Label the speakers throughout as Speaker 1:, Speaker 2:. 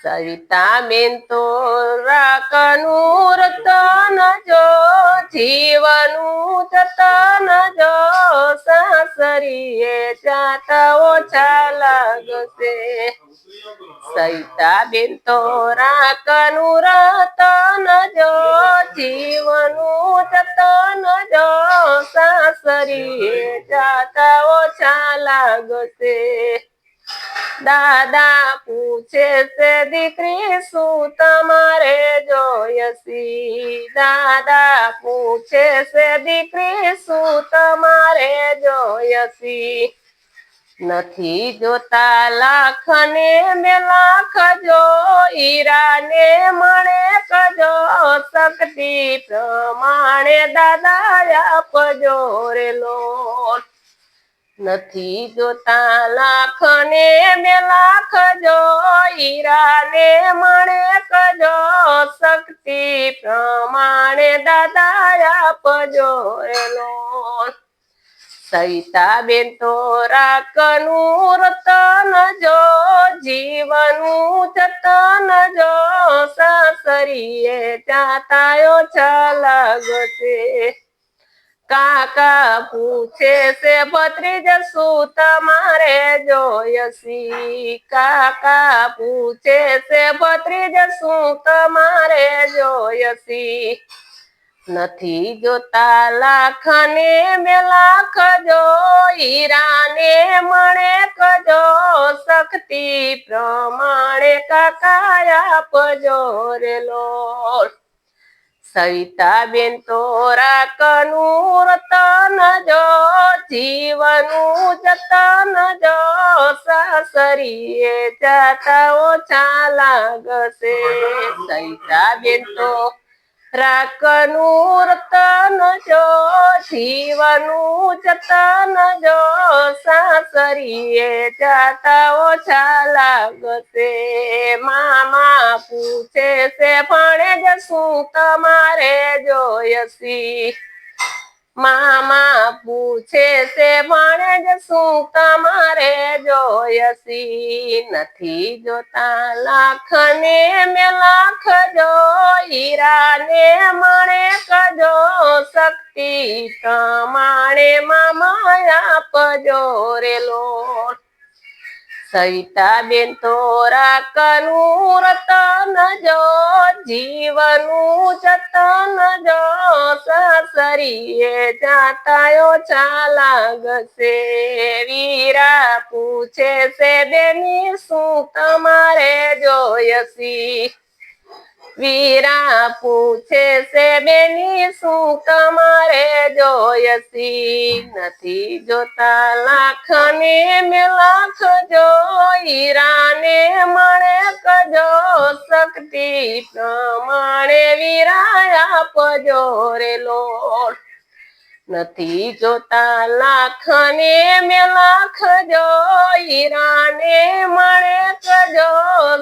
Speaker 1: સવિતાબેન તો રાખનું રતન જો જીવનું જતન જો સાસરીએ જાતા ઓછા લાગશે સવિતાબેન તો રાખનું રતન જો જીવનું જતન જો સાસરીએ જાતા ઓછા લાગશે દાદા પૂછે છે દીકરી શું તમારે જોયસી દાદા પૂછે છે દીકરી શું તમારે જોયસી નથી જોતા લાખ ને બે લાખ જો હીરાને મળે કજો શક્તિ પ્રમાણે દાદા આપજો રે લોટ નથી જોતા લાખ ને બે લાખ જો હીરાને મળે કજો શક્તિ પ્રમાણે દાદા આપજો રે લોટ સવિતાબેન તો રાખનું રતન જો જીવનું જતન જો સાસરીએ જાતા ઓછા લાગશે કાકા પૂછે છે ભત્રીજ શું તમારે જોયસી કાકા પૂછે છે ભત્રીજ શું તમારે જોયસી નથી જોતા લાખ ને બે લાખ જો હીરાને મળે કજો શક્તિ પ્રમાણે કાકા આપજો રે લોટ સવિતાબેન તો રાખનું રતન જો જીવનું જતન જો સાસરીએ જાતા ઓછા લાગશે સવિતાબેન તો રાખનું રતન જો જીવનું જતન જો સાસરીએ જાતા ઓછા લાગશે મામા પૂછે છે ભણેજ શું તમારે જોયસી મામા પૂછે છે ભણેજ શું તમારે જોયસી નથી જોતા લાખ ને બે લાખ જો હીરાને મળે કજો શક્તિ પ્રમાણે મામા આપજો રે લોટ સવિતાબેન તો રાખનું રતન જો જીવનું જતન જો સાસરીએ જાતા ઓછા લાગશે વીરા પૂછે છે બેની શું તમારે જોયસી વીરા પૂછે છે બેની શું તમારે જોયસી નથી જોતા લાખ ને બે લાખ જો હીરાને મળે કજો શક્તિ પ્રમાણે વીરા આપજો રે લોટ નથી જોતા લાખ ને બે લાખ જો હીરાને મળે કજો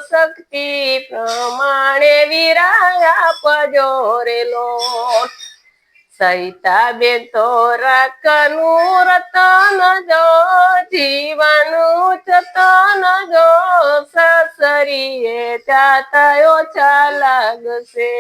Speaker 1: શક્તિ પ્રમાણે વીરા આપજો રે લોટ સવિતાબેન તો રાખનું રતન જો જીવનું જતન જો સાસરીએ જાતા ઓછા લાગશે